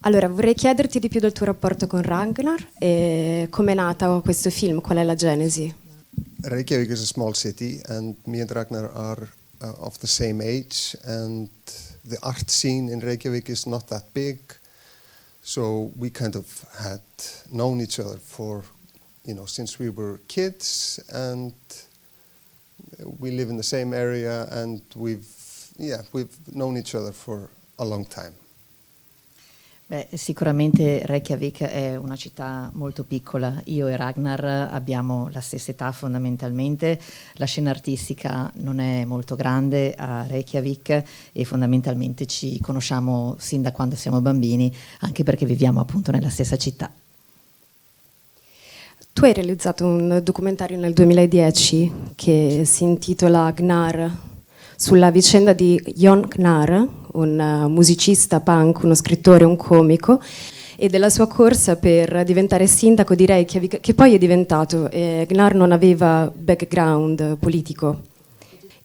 Allora, vorrei chiederti di più del tuo rapporto con Ragnar e come è nata questo film, qual è la genesi? Reykjavik is a small city, and me and Ragnar are of the same age, and the art scene in Reykjavik is not that big, so we kind of had known each other for, since we were kids, and we live in the same area, and we've known each other for a long time. Beh, sicuramente Reykjavik è una città molto piccola. Io e Ragnar abbiamo la stessa età fondamentalmente. La scena artistica non è molto grande a Reykjavik e fondamentalmente ci conosciamo sin da quando siamo bambini, anche perché viviamo appunto nella stessa città. Tu hai realizzato un documentario nel 2010 che si intitola Gnar, sulla vicenda di Jon Gnar, un musicista punk, uno scrittore, un comico, e della sua corsa per diventare sindaco di Reykjavik, che poi è diventato. Gnar non aveva background politico.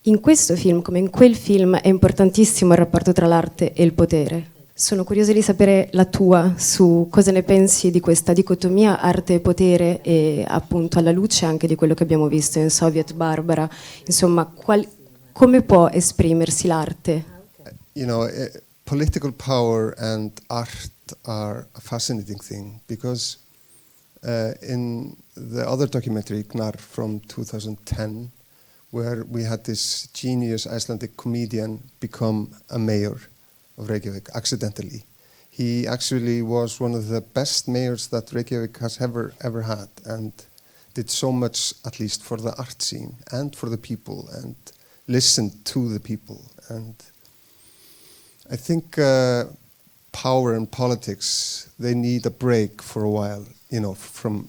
In questo film, come in quel film, è importantissimo il rapporto tra l'arte e il potere. Sono curiosa di sapere la tua su cosa ne pensi di questa dicotomia arte e potere e appunto alla luce anche di quello che abbiamo visto in Soviet Barbara, insomma, come può esprimersi l'arte? Political power and art are a fascinating thing because in the other documentary, Gnar, from 2010, where we had this genius Icelandic comedian become a mayor of Reykjavik accidentally. He actually was one of the best mayors that Reykjavik has ever had, and did so much, at least for the art scene and for the people, and listened to the people. And I think power and politics, they need a break for a while, from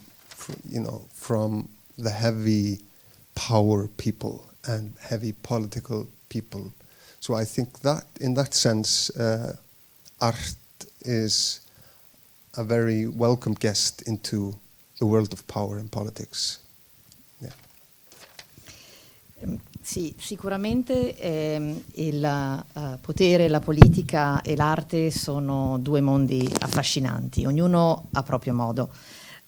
the heavy power people and heavy political people. So I think that, in that sense, art is a very welcome guest into the world of power and politics. Yeah. Sì, sicuramente il potere, la politica e l'arte sono due mondi affascinanti, ognuno a proprio modo.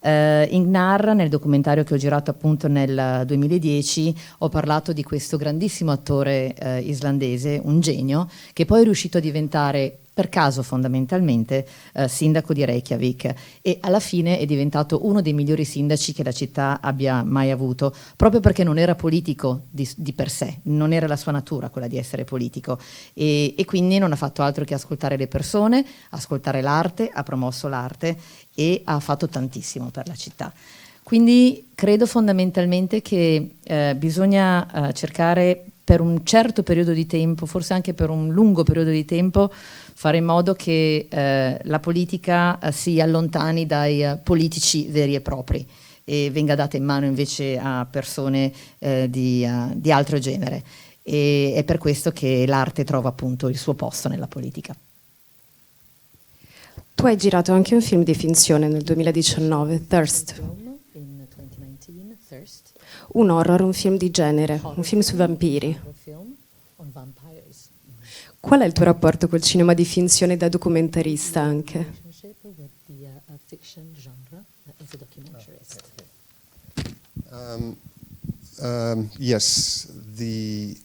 In Gnar, nel documentario che ho girato appunto nel 2010, ho parlato di questo grandissimo attore islandese, un genio, che poi è riuscito a diventare, per caso fondamentalmente, sindaco di Reykjavik, e alla fine è diventato uno dei migliori sindaci che la città abbia mai avuto, proprio perché non era politico di per sé, non era la sua natura quella di essere politico, e quindi non ha fatto altro che ascoltare le persone, ascoltare l'arte, ha promosso l'arte e ha fatto tantissimo per la città. Quindi credo fondamentalmente che bisogna cercare per un certo periodo di tempo, forse anche per un lungo periodo di tempo, fare in modo che la politica si allontani dai politici veri e propri e venga data in mano invece a persone di altro genere. E è per questo che l'arte trova appunto il suo posto nella politica. Tu hai girato anche un film di finzione nel 2019, Thirst. Un horror, un film di genere, un film sui vampiri. Qual è il tuo rapporto col cinema di finzione da documentarista anche? Yes, the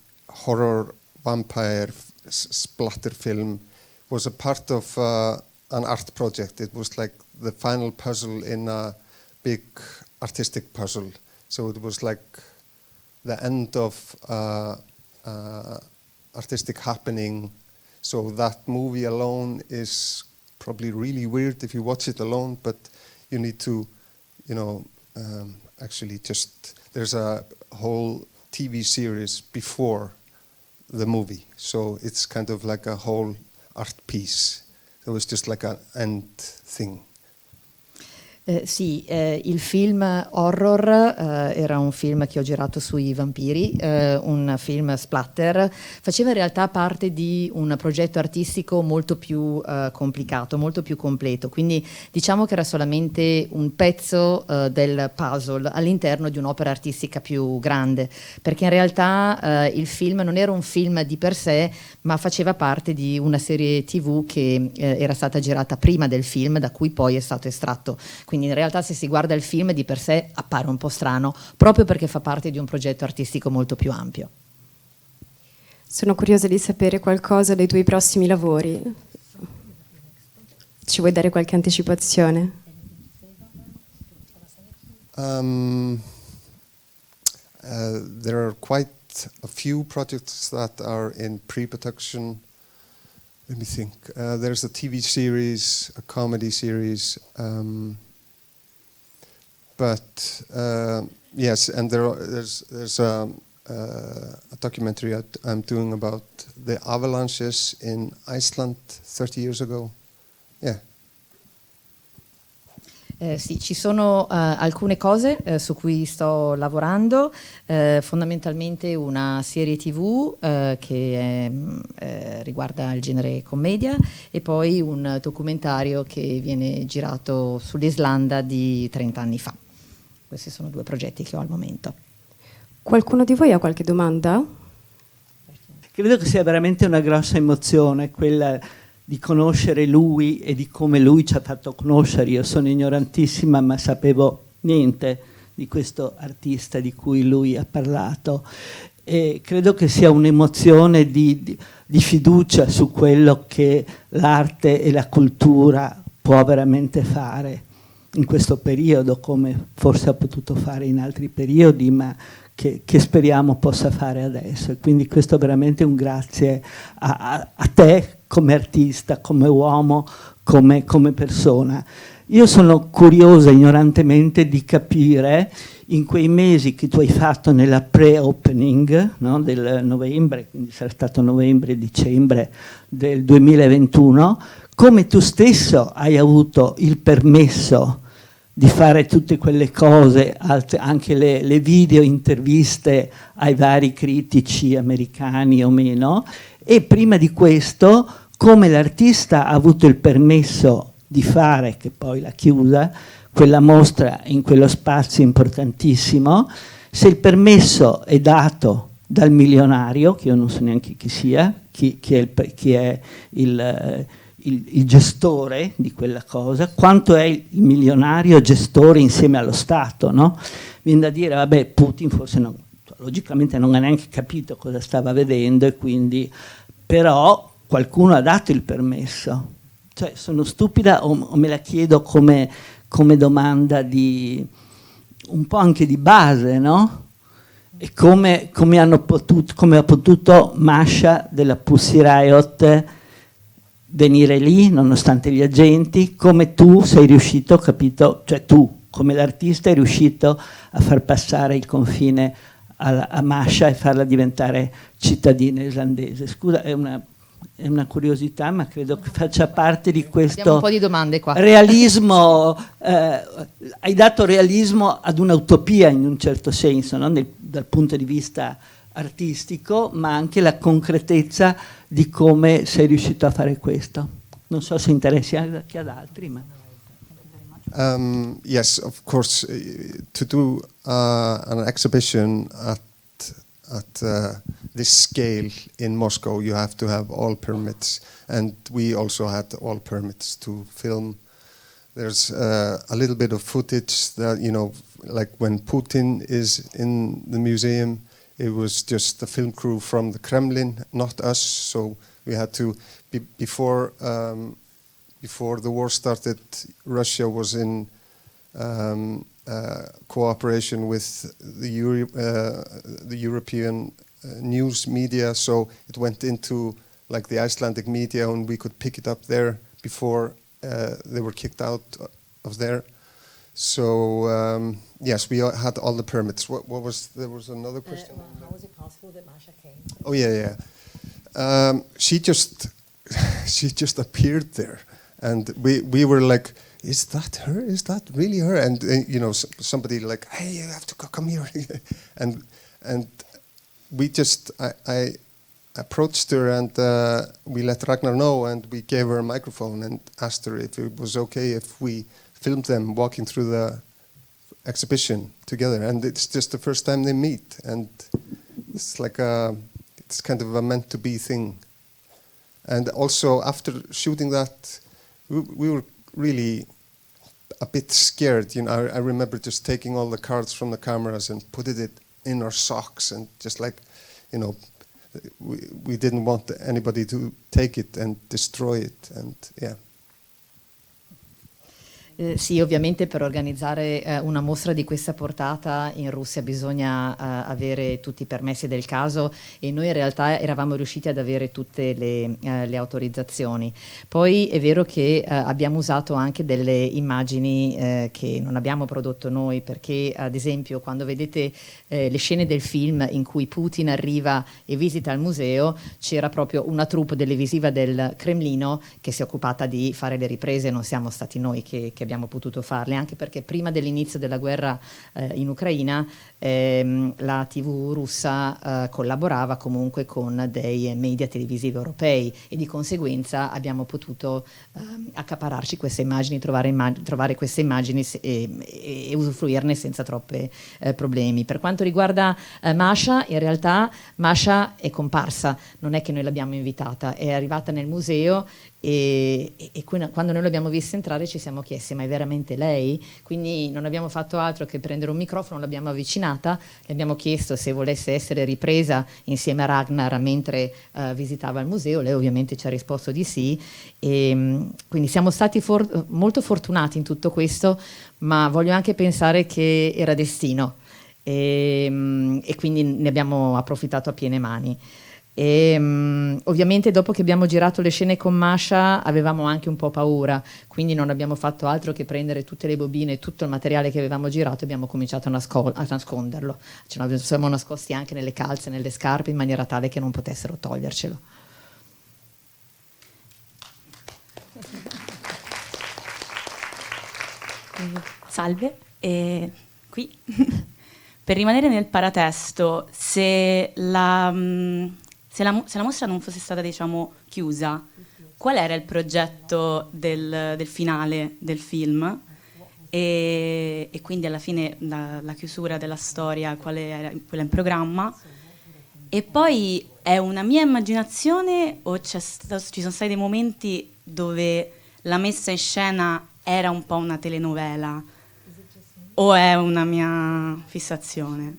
horror vampire splatter film was a part of an art project. It was like the final puzzle in a big artistic puzzle. So it was like the end of artistic happening. So that movie alone is probably really weird if you watch it alone, but you need to, actually there's a whole TV series before the movie. So it's kind of like a whole art piece. So it's just like an end thing. Sì, il film horror era un film che ho girato sui vampiri, un film splatter, faceva in realtà parte di un progetto artistico molto più complicato, molto più completo, quindi diciamo che era solamente un pezzo del puzzle all'interno di un'opera artistica più grande, perché in realtà il film non era un film di per sé, ma faceva parte di una serie TV che era stata girata prima del film, da cui poi è stato estratto. Quindi in realtà se si guarda il film di per sé appare un po' strano, proprio perché fa parte di un progetto artistico molto più ampio. Sono curiosa di sapere qualcosa dei tuoi prossimi lavori. Ci vuoi dare qualche anticipazione? There are quite a few projects that are in pre-production. Let me think. There's a TV series, a comedy series, but yes, and there's a documentary I'm doing about the avalanches in Iceland 30 years ago. Yeah. Sì, ci sono alcune cose su cui sto lavorando, fondamentalmente una serie TV che riguarda il genere commedia e poi un documentario che viene girato sull'Islanda di 30 anni fa. Questi sono due progetti che ho al momento. Qualcuno di voi ha qualche domanda? Credo che sia veramente una grossa emozione quella di conoscere lui e di come lui ci ha fatto conoscere. Io sono ignorantissima, ma sapevo niente di questo artista di cui lui ha parlato e credo che sia un'emozione di fiducia su quello che l'arte e la cultura può veramente fare in questo periodo, come forse ha potuto fare in altri periodi, ma che speriamo possa fare adesso. E quindi questo è veramente un grazie a te come artista, come uomo, come persona. Io sono curiosa ignorantemente di capire in quei mesi che tu hai fatto nella pre-opening, no, del novembre, quindi sarà stato novembre-dicembre del 2021, come tu stesso hai avuto il permesso di fare tutte quelle cose, anche le video interviste ai vari critici americani o meno, e prima di questo come l'artista ha avuto il permesso di fare, che poi l'ha chiusa, quella mostra in quello spazio importantissimo, se il permesso è dato dal milionario, che io non so neanche chi sia, chi è il gestore di quella cosa, quanto è il milionario gestore insieme allo Stato, no? Viene da dire, vabbè, Putin forse non, logicamente non ha neanche capito cosa stava vedendo e quindi, però qualcuno ha dato il permesso. Cioè, sono stupida o me la chiedo come domanda di un po' anche di base, no? E come ha potuto Masha della Pussy Riot venire lì nonostante gli agenti, come tu sei riuscito, capito? Cioè tu, come l'artista, sei riuscito a far passare il confine a Masha e farla diventare cittadina islandese. Scusa, è una curiosità, ma credo che faccia parte di questo. Abbiamo un po' di domande qua. Realismo, hai dato realismo ad un'utopia in un certo senso, no? Dal punto di vista artistico, ma anche la concretezza di come sei riuscito a fare questo. Non so se interessi anche ad altri, ma... Yes, of course. To do an exhibition at this scale in Moscow, you have to have all permits, and we also had all permits to film. There's a little bit of footage that, you know, like when Putin is in the museum, it was just the film crew from the Kremlin, not us. So we had to, before the war started, Russia was in cooperation with the European news media, so it went into like the Icelandic media, and we could pick it up there before they were kicked out of there. So yes, we had all the permits. What was there was another question? How was it possible that Masha came? Oh yeah. She just appeared there, and we were like, is that her? Is that really her? And you know, somebody like, hey, you have to come here, and we just I approached her, and we let Ragnar know, and we gave her a microphone and asked her if it was okay if we filmed them walking through the exhibition together. And it's just the first time they meet, and it's like it's kind of a meant to be thing. And also after shooting that, we were really a bit scared. You know, I remember just taking all the cards from the cameras and putting it in our socks, and just like, you know, we didn't want anybody to take it and destroy it, and yeah. Sì, ovviamente per organizzare una mostra di questa portata in Russia bisogna avere tutti i permessi del caso, e noi in realtà eravamo riusciti ad avere tutte le autorizzazioni. Poi è vero che abbiamo usato anche delle immagini che non abbiamo prodotto noi, perché ad esempio quando vedete le scene del film in cui Putin arriva e visita il museo, c'era proprio una troupe televisiva del Cremlino che si è occupata di fare le riprese, non siamo stati noi che abbiamo potuto farle, anche perché prima dell'inizio della guerra in Ucraina la TV russa collaborava comunque con dei media televisivi europei, e di conseguenza abbiamo potuto accaparrarci queste immagini, trovare queste immagini e usufruirne senza troppi problemi. Per quanto riguarda Masha, in realtà Masha è comparsa, non è che noi l'abbiamo invitata, è arrivata nel museo e quando noi l'abbiamo vista entrare ci siamo chiesti: ma è veramente lei? Quindi non abbiamo fatto altro che prendere un microfono, l'abbiamo avvicinata, le abbiamo chiesto se volesse essere ripresa insieme a Ragnar mentre visitava il museo. Lei ovviamente ci ha risposto di sì, e quindi siamo stati molto fortunati in tutto questo, ma voglio anche pensare che era destino, e quindi ne abbiamo approfittato a piene mani. E ovviamente dopo che abbiamo girato le scene con Masha avevamo anche un po' paura, quindi non abbiamo fatto altro che prendere tutte le bobine, tutto il materiale che avevamo girato, e abbiamo cominciato a nasconderlo. Ce ne siamo nascosti anche nelle calze, nelle scarpe, in maniera tale che non potessero togliercelo. Salve, qui per rimanere nel paratesto, se la mostra non fosse stata, diciamo, chiusa, qual era il progetto del finale del film? E quindi alla fine la chiusura della storia, quella in programma? E poi è una mia immaginazione o ci sono stati dei momenti dove la messa in scena era un po' una telenovela? O è una mia fissazione?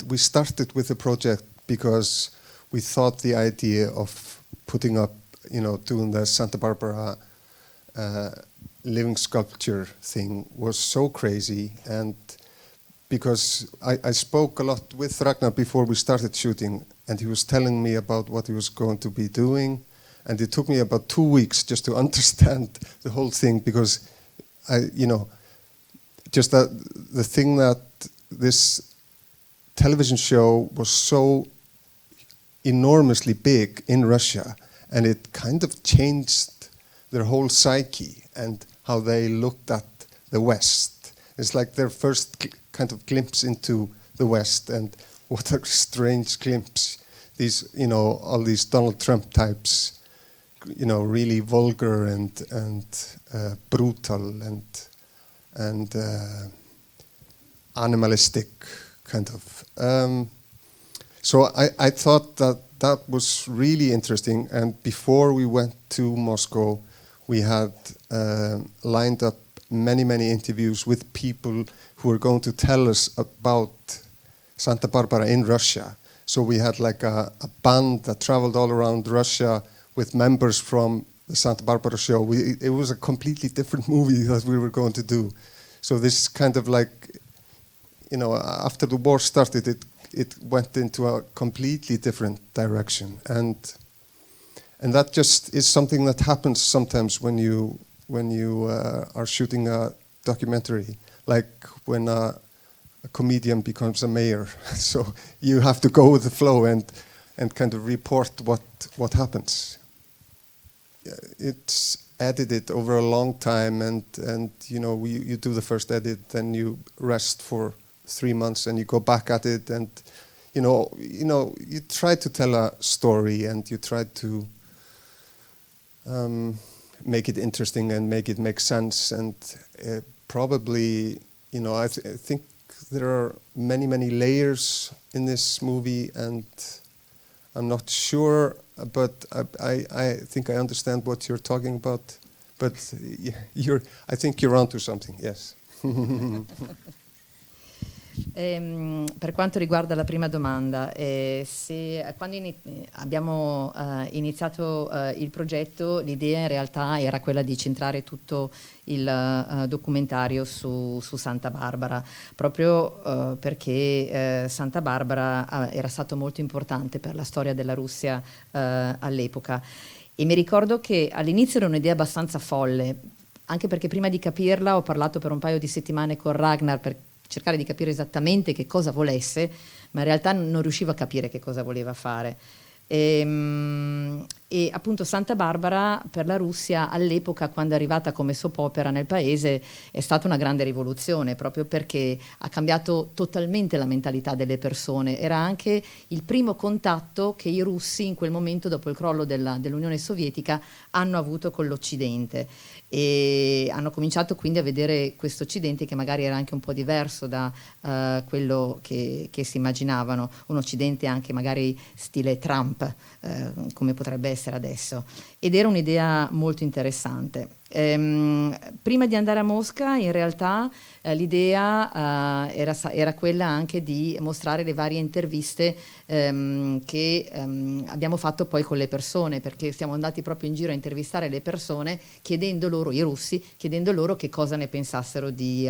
We started with the project because we thought the idea of putting up, you know, doing the Santa Barbara living sculpture thing was so crazy, and because I spoke a lot with Ragnar before we started shooting, and he was telling me about what he was going to be doing, and it took me about 2 weeks just to understand the whole thing, because just that the thing that this television show was so enormously big in Russia, and it kind of changed their whole psyche and how they looked at the West. It's like their first kind of glimpse into the West, and what a strange glimpse. These, you know, all these Donald Trump types, you know, really vulgar and brutal and animalistic kind of. So I thought that was really interesting, and before we went to Moscow, we had lined up many interviews with people who were going to tell us about Santa Barbara in Russia. So we had like a band that traveled all around Russia with members from the Santa Barbara show. It was a completely different movie that we were going to do. So this kind of like, you know, after the war started, it went into a completely different direction, and that just is something that happens sometimes when you are shooting a documentary, like when a comedian becomes a mayor. So you have to go with the flow and kind of report what happens. it's edited over a long time, and you know, you do the first edit, then you rest for 3 months, and you go back at it, and you try to tell a story, and you try to make it interesting and make it make sense, and probably, I think there are many layers in this movie, and I'm not sure, but I think I understand what you're talking about. But I think you're onto something, yes. Per quanto riguarda la prima domanda, quando abbiamo iniziato il progetto, l'idea in realtà era quella di centrare tutto il documentario su Santa Barbara, proprio perché Santa Barbara era stato molto importante per la storia della Russia all'epoca. E mi ricordo che all'inizio era un'idea abbastanza folle, anche perché prima di capirla ho parlato per un paio di settimane con Ragnar per cercare di capire esattamente che cosa volesse, ma in realtà non riuscivo a capire che cosa voleva fare. E appunto Santa Barbara per la Russia all'epoca, quando è arrivata come soap opera nel paese, è stata una grande rivoluzione, proprio perché ha cambiato totalmente la mentalità delle persone. Era anche il primo contatto che i russi in quel momento, dopo il crollo dell'Unione Sovietica, hanno avuto con l'Occidente, e hanno cominciato quindi a vedere questo Occidente che magari era anche un po' diverso da quello che si immaginavano, un Occidente anche magari stile Trump, come potrebbe essere adesso, ed era un'idea molto interessante. Prima di andare a Mosca in realtà l'idea era quella anche di mostrare le varie interviste che abbiamo fatto poi con le persone, perché siamo andati proprio in giro a intervistare le persone, chiedendo loro, i russi, chiedendo loro che cosa ne pensassero di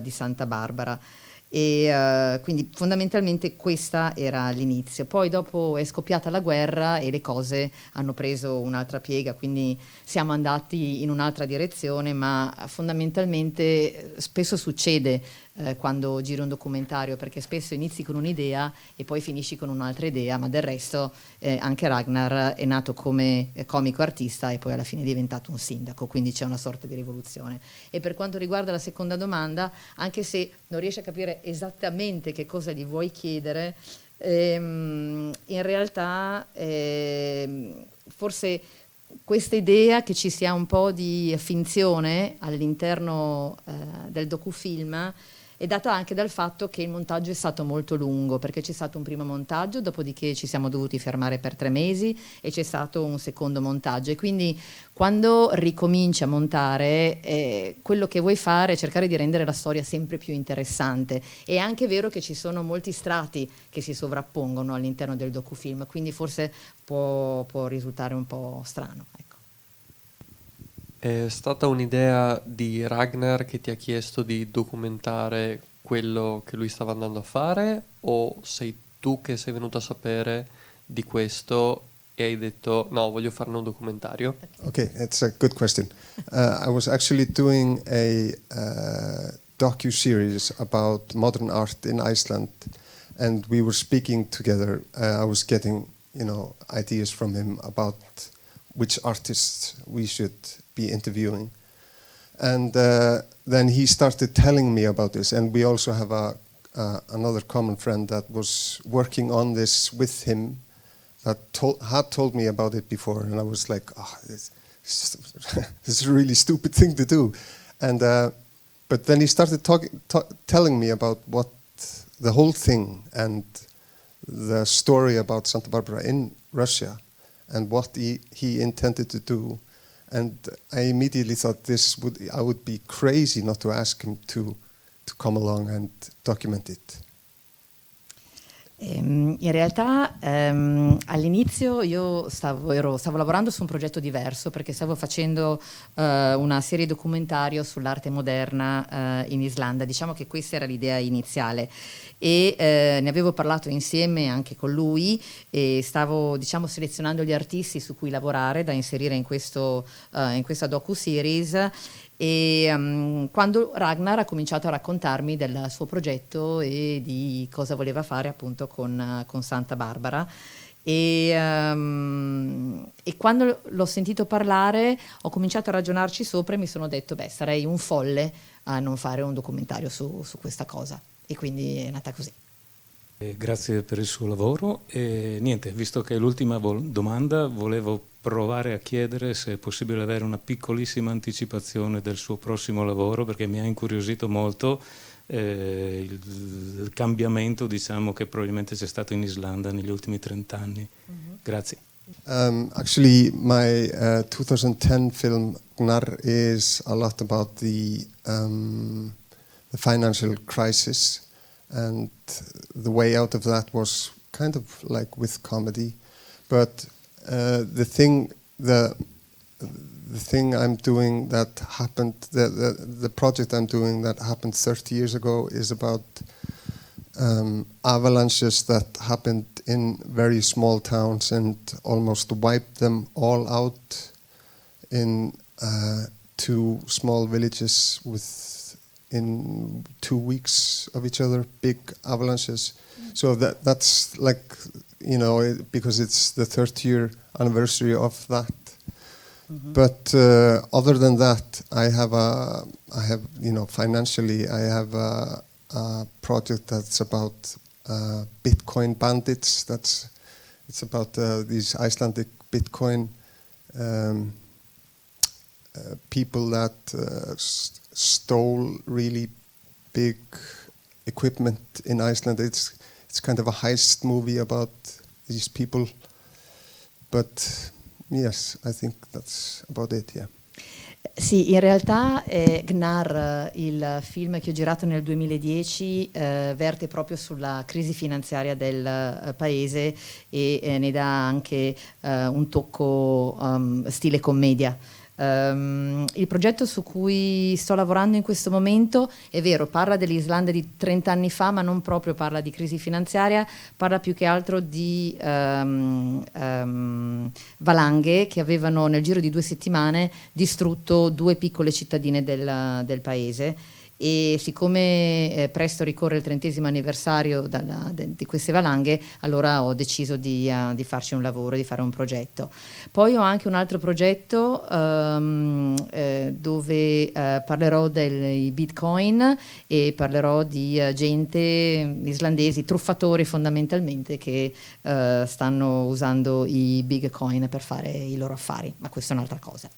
Santa Barbara. E quindi fondamentalmente questa era l'inizio. Poi dopo è scoppiata la guerra e le cose hanno preso un'altra piega, quindi siamo andati in un'altra direzione, ma fondamentalmente spesso succede quando giri un documentario, perché spesso inizi con un'idea e poi finisci con un'altra idea, ma del resto anche Ragnar è nato come comico artista e poi alla fine è diventato un sindaco, quindi c'è una sorta di rivoluzione. E per quanto riguarda la seconda domanda, anche se non riesci a capire esattamente che cosa gli vuoi chiedere, in realtà forse questa idea che ci sia un po' di finzione all'interno del docufilm è data anche dal fatto che il montaggio è stato molto lungo, perché c'è stato un primo montaggio, dopodiché ci siamo dovuti fermare per 3 mesi e c'è stato un secondo montaggio, e quindi quando ricominci a montare quello che vuoi fare è cercare di rendere la storia sempre più interessante. È anche vero che ci sono molti strati che si sovrappongono all'interno del docufilm, quindi forse può risultare un po' strano, ecco. È stata un'idea di Ragnar che ti ha chiesto di documentare quello che lui stava andando a fare, o sei tu che sei venuto a sapere di questo e hai detto no, voglio farne un documentario? Okay, it's a good question. I was actually doing a docu-series about modern art in Iceland, and we were speaking together. I was getting, ideas from him about which artists we should be interviewing. And then he started telling me about this, and we also have another common friend that was working on this with him, that had told me about it before, and I was like, this is a really stupid thing to do. And but then he started telling me about what the whole thing and the story about Santa Barbara in Russia and what he intended to do. And I immediately thought I would be crazy not to ask him to come along and document it. In realtà all'inizio io stavo lavorando su un progetto diverso, perché stavo facendo una serie documentario sull'arte moderna in Islanda. Diciamo che questa era l'idea iniziale, e ne avevo parlato insieme anche con lui, e stavo selezionando gli artisti su cui lavorare da inserire in questa docu-series. E quando Ragnar ha cominciato a raccontarmi del suo progetto e di cosa voleva fare appunto con Santa Barbara, E quando l'ho sentito parlare ho cominciato a ragionarci sopra e mi sono detto, beh, sarei un folle a non fare un documentario su questa cosa, e quindi è nata così. Grazie per il suo lavoro e niente, visto che è l'ultima domanda, volevo provare a chiedere se è possibile avere una piccolissima anticipazione del suo prossimo lavoro, perché mi ha incuriosito molto il cambiamento, diciamo, che probabilmente c'è stato in Islanda negli ultimi 30 anni. Grazie. Actually, my 2010 film Gnar is a lot about the financial crisis, and the way out of that was kind of like with comedy. But the thing I'm doing that happened, the project I'm doing that happened 30 years ago is about avalanches that happened in very small towns and almost wiped them all out in 2 small villages in 2 weeks of each other, big avalanches. So that's like, you know, because it's the 30th anniversary of that. But other than that, I have you know, financially, I have a project that's about Bitcoin bandits. It's about these Icelandic Bitcoin people that stole really big equipment in Iceland. It's kind of a heist movie about these people. But yes, I think that's about it, yeah. Sì, in realtà Gnar, il film che ho girato nel 2010, verte proprio sulla crisi finanziaria del paese e ne dà anche un tocco stile commedia. Il progetto su cui sto lavorando in questo momento, è vero, parla dell'Islanda di 30 anni fa, ma non proprio parla di crisi finanziaria, parla più che altro di valanghe che avevano nel giro di 2 settimane distrutto 2 piccole cittadine del paese. E siccome presto ricorre il 30° anniversario di queste valanghe, allora ho deciso di farci un lavoro, di fare un progetto. Poi ho anche un altro progetto dove parlerò dei bitcoin e parlerò di gente islandesi, truffatori fondamentalmente, che stanno usando i bitcoin per fare i loro affari, ma questa è un'altra cosa.